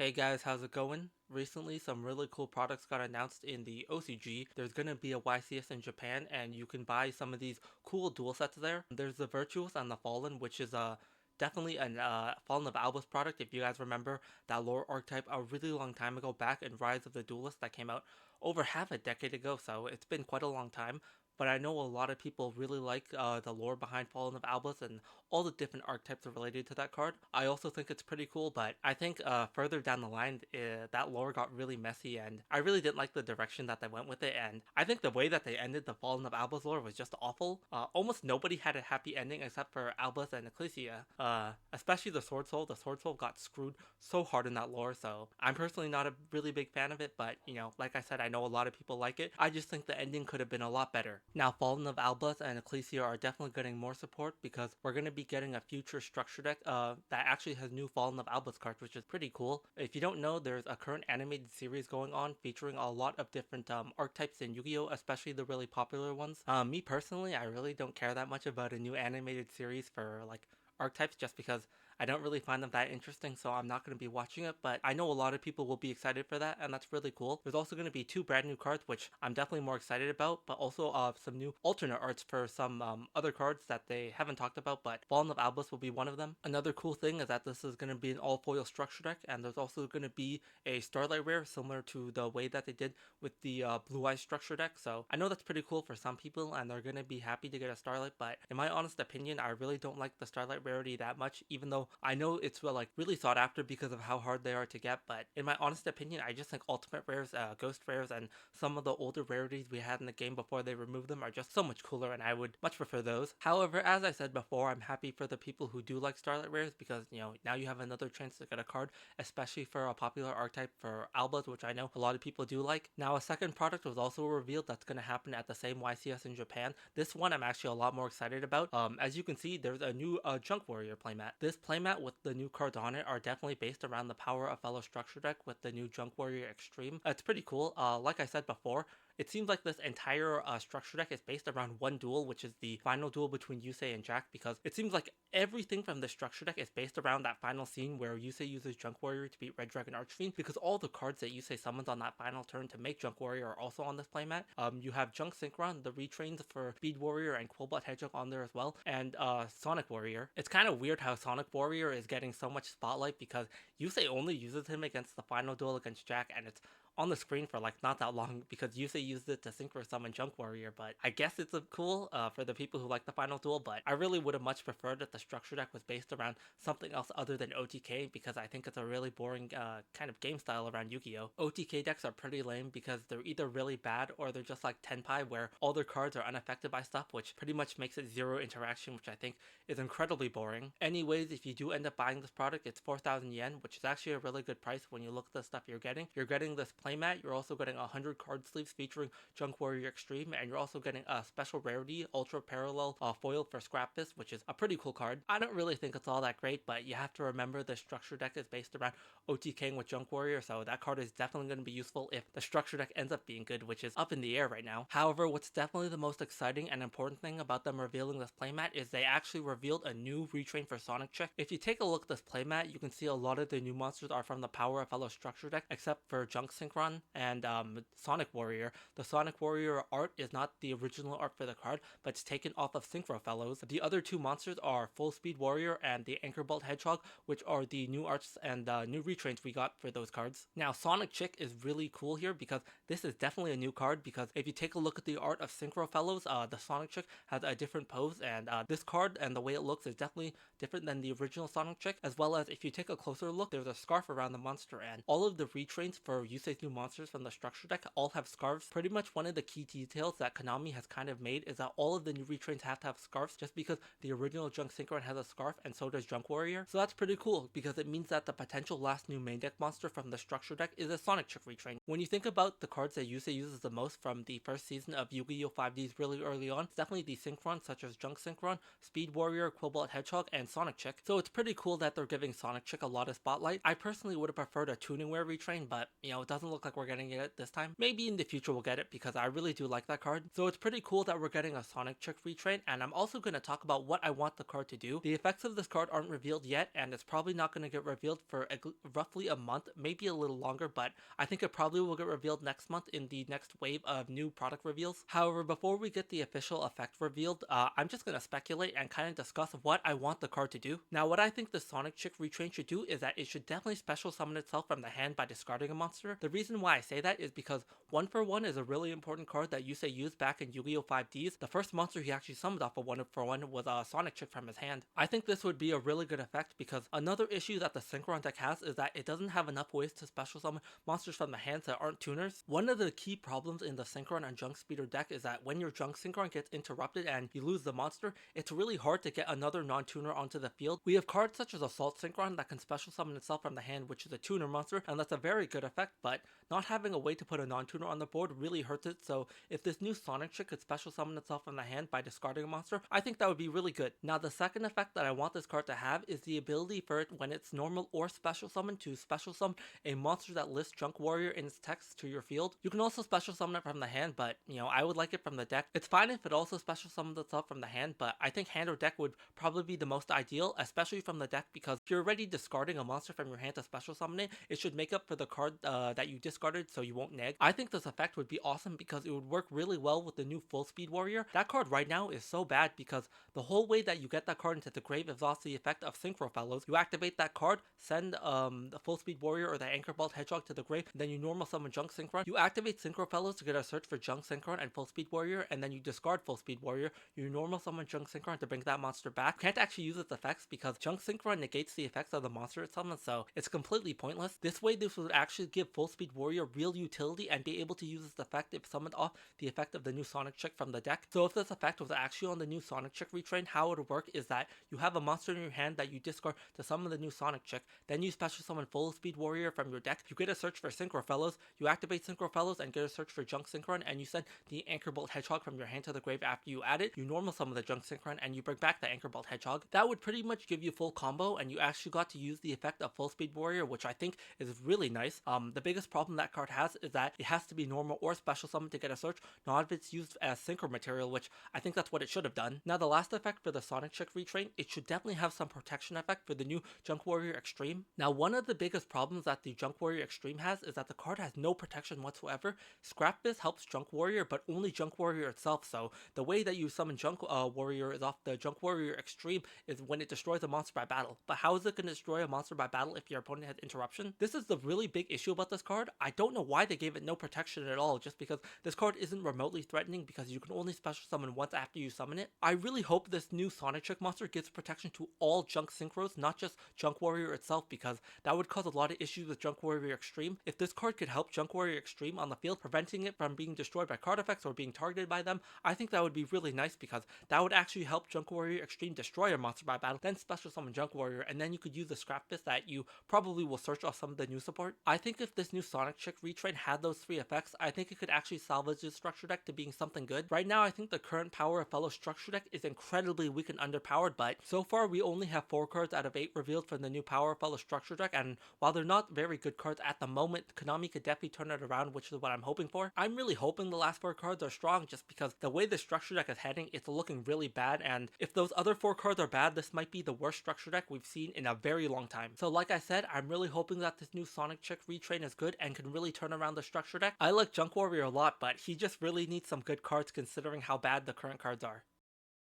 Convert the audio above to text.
Hey guys, how's it going? Recently, some really cool products got announced in the OCG. There's gonna be a YCS in Japan, and you can buy some of these cool duel sets there. There's the Virtuous and the Fallen, which is definitely an Fallen of Albus product. If you guys remember that lore archetype a really long time ago, back in Rise of the Duelist, that came out over half a decade ago. So it's been quite a long time. But I know a lot of people really like the lore behind Fallen of Albus and all the different archetypes are related to that card. I also think it's pretty cool, but I think further down the line, that lore got really messy, and I really didn't like the direction that they went with it. And I think the way that they ended the Fallen of Albus lore was just awful. Almost nobody had a happy ending except for Albus and Ecclesia. Especially the Sword Soul. The Sword Soul got screwed so hard in that lore, so I'm personally not a really big fan of it, but like I said, I know a lot of people like it. I just think the ending could have been a lot better. Now, Fallen of Albus and Ecclesia are definitely getting more support because we're going to be getting a future structure deck that actually has new Fallen of Albus cards, which is pretty cool. If you don't know, there's a current animated series going on featuring a lot of different archetypes in Yu-Gi-Oh!, especially the really popular ones. Me personally, I really don't care that much about a new animated series for like archetypes just because I don't really find them that interesting, so I'm not going to be watching it, but I know a lot of people will be excited for that, and that's really cool. There's also going to be two brand new cards, which I'm definitely more excited about, but also some new alternate arts for some other cards that they haven't talked about, but Fallen of Albus will be one of them. Another cool thing is that this is going to be an all-foil structure deck, and there's also going to be a Starlight Rare, similar to the way that they did with the Blue Eyes structure deck, so I know that's pretty cool for some people, and they're going to be happy to get a Starlight, but in my honest opinion, I really don't like the Starlight rarity that much, even though I know it's like really sought after because of how hard they are to get, but in my honest opinion, I just think ultimate rares, ghost rares, and some of the older rarities we had in the game before they removed them are just so much cooler, and I would much prefer those. However, as I said before, I'm happy for the people who do like Starlight rares because now you have another chance to get a card, especially for a popular archetype for Albas, which I know a lot of people do like. Now, a second product was also revealed that's going to happen at the same YCS in Japan. This one I'm actually a lot more excited about. As you can see, there's a new Junk Warrior playmat. This playmat with the new cards on it are definitely based around the Power of Fellow structure deck with the new Junk Warrior Extreme. It's pretty cool. Like I said before, it seems like this entire structure deck is based around one duel, which is the final duel between Yusei and Jack, because it seems like everything from the structure deck is based around that final scene where Yusei uses Junk Warrior to beat Red Dragon Archfiend, because all the cards that Yusei summons on that final turn to make Junk Warrior are also on this playmat. You have Junk Synchron, the retrains for Speed Warrior and Cobalt Hedgehog on there as well, and Sonic Warrior. It's kind of weird how Sonic Warrior is getting so much spotlight because Yusei only uses him against the final duel against Jack, and it's on the screen for like not that long because Yusei used it to synchro summon Junk Warrior, but I guess it's a cool for the people who like the final duel, but I really would have much preferred that the structure deck was based around something else other than OTK because I think it's a really boring kind of game style around Yu-Gi-Oh! OTK decks are pretty lame because they're either really bad or they're just like Tenpai where all their cards are unaffected by stuff, which pretty much makes it zero interaction, which I think is incredibly boring. Anyways, if you do end up buying this product, it's 4,000 yen, which is actually a really good price when you look at the stuff you're getting. You're getting this playmat, you're also getting 100 card sleeves featuring Junk Warrior Extreme, and you're also getting a special rarity, Ultra Parallel foil for Scrap Fist, which is a pretty cool card. I don't really think it's all that great, but you have to remember the structure deck is based around OTKing with Junk Warrior, so that card is definitely going to be useful if the structure deck ends up being good, which is up in the air right now. However, what's definitely the most exciting and important thing about them revealing this playmat is they actually revealed a new retrain for Sonic Chick. If you take a look at this playmat, you can see a lot of the new monsters are from the Power of Fellow structure deck, except for Junk Synchron and Sonic Warrior. The Sonic Warrior art is not the original art for the card, but it's taken off of Synchro Fellows. The other two monsters are Full Speed Warrior and the Anchor Bolt Hedgehog, which are the new arts and new retrains we got for those cards. Now, Sonic Chick is really cool here because this is definitely a new card, because if you take a look at the art of Synchro Fellows, the Sonic Chick has a different pose, and this card and the way it looks is definitely different than the original Sonic Chick, as well as if you take a closer look, there's a scarf around the monster, and all of the retrains for Yusei's new monsters from the structure deck all have scarves. Pretty much one of the key details that Konami has kind of made is that all of the new retrains have to have scarves, just because the original Junk Synchron has a scarf and so does Junk Warrior. So that's pretty cool because it means that the potential last new main deck monster from the structure deck is a Sonic Chick retrain. When you think about the cards that Yusei uses the most from the first season of Yu-Gi-Oh! 5Ds really early on, it's definitely the Synchron, such as Junk Synchron, Speed Warrior, Cobalt Hedgehog, and Sonic Chick. So it's pretty cool that they're giving Sonic Chick a lot of spotlight. I personally would have preferred a Tuning Wear retrain, but it doesn't doesn't look like we're getting it this time. Maybe in the future we'll get it because I really do like that card. So it's pretty cool that we're getting a Sonic Chick Retrain, and I'm also going to talk about what I want the card to do. The effects of this card aren't revealed yet, and it's probably not going to get revealed for roughly a month, maybe a little longer, but I think it probably will get revealed next month in the next wave of new product reveals. However, before we get the official effect revealed, I'm just going to speculate and kind of discuss what I want the card to do. Now, what I think the Sonic Chick Retrain should do is that it should definitely special summon itself from the hand by discarding a monster. The reason why I say that is because 1 for 1 is a really important card that Yusei used back in Yu-Gi-Oh! 5Ds. The first monster he actually summoned off of 1 for 1 was a Sonic Chick from his hand. I think this would be a really good effect because another issue that the Synchron deck has is that it doesn't have enough ways to special summon monsters from the hands that aren't tuners. One of the key problems in the Synchron and Junk Speeder deck is that when your Junk Synchron gets interrupted and you lose the monster, it's really hard to get another non-tuner onto the field. We have cards such as Assault Synchron that can special summon itself from the hand, which is a tuner monster, and that's a very good effect, but not having a way to put a non-tuner on the board really hurts it. So if this new Sonic Chick could special summon itself from the hand by discarding a monster, I think that would be really good. Now, the second effect that I want this card to have is the ability for it, when it's normal or special summon, to special summon a monster that lists Junk Warrior in its text to your field. You can also special summon it from the hand, but I would like it from the deck. It's fine if it also special summons itself from the hand, but I think hand or deck would probably be the most ideal, especially from the deck, because if you're already discarding a monster from your hand to special summon it, it should make up for the card that you discarded, so you won't neg. I think this effect would be awesome because it would work really well with the new Full Speed Warrior. That card right now is so bad because the whole way that you get that card into the grave is also the effect of Synchro Fellows. You activate that card, send the Full Speed Warrior or the Anchor Bolt Hedgehog to the grave, then you normal summon Junk Synchron. You activate Synchro Fellows to get a search for Junk Synchron and Full Speed Warrior, and then you discard Full Speed Warrior. You normal summon Junk Synchron to bring that monster back. You can't actually use its effects because Junk Synchron negates the effects of the monster it summons, so it's completely pointless. This way, this would actually give Full Speed Warrior real utility and be able to use its effect if summoned off the effect of the new Sonic Chick from the deck. So if this effect was actually on the new Sonic Chick Retrain, how it would work is that you have a monster in your hand that you discard to summon the new Sonic Chick, then you special summon Full Speed Warrior from your deck, you get a search for Synchro Fellows, you activate Synchro Fellows and get a search for Junk Synchron, and you send the Anchor Bolt Hedgehog from your hand to the grave after you add it, you normal summon the Junk Synchron, and you bring back the Anchor Bolt Hedgehog. That would pretty much give you full combo, and you actually got to use the effect of Full Speed Warrior, which I think is really nice. The biggest problem that card has is that it has to be normal or special summon to get a search, not if it's used as synchro material, which I think that's what it should have done. Now, the last effect for the Sonic Chick Retrain, it should definitely have some protection effect for the new Junk Warrior Extreme. Now, one of the biggest problems that the Junk Warrior Extreme has is that the card has no protection whatsoever. Scrap Fist helps Junk Warrior, but only Junk Warrior itself, so the way that you summon Junk Warrior is off the Junk Warrior Extreme is when it destroys a monster by battle. But how is it going to destroy a monster by battle if your opponent has interruption? This is the really big issue about this card. I don't know why they gave it no protection at all, just because this card isn't remotely threatening because you can only special summon once after you summon it. I really hope this new Sonic Chick monster gives protection to all Junk Synchros, not just Junk Warrior itself, because that would cause a lot of issues with Junk Warrior Extreme. If this card could help Junk Warrior Extreme on the field, preventing it from being destroyed by card effects or being targeted by them, I think that would be really nice because that would actually help Junk Warrior Extreme destroy a monster by battle, then special summon Junk Warrior, and then you could use the Scrap Fist that you probably will search off some of the new support. I think if this new Sonic Chick Retrain had those three effects, I think it could actually salvage this structure deck to being something good. Right now, I think the current Power of Fellow structure deck is incredibly weak and underpowered, but so far we only have 4 cards out of 8 revealed from the new Power of Fellow structure deck, and while they're not very good cards at the moment, Konami could definitely turn it around, which is what I'm hoping for. I'm really hoping the last 4 cards are strong just because the way the structure deck is heading, it's looking really bad, and if those other 4 cards are bad, this might be the worst structure deck we've seen in a very long time. So like I said, I'm really hoping that this new Sonic Chick Retrain is good and can really turn around the structure deck. I like Junk Warrior a lot, but he just really needs some good cards considering how bad the current cards are.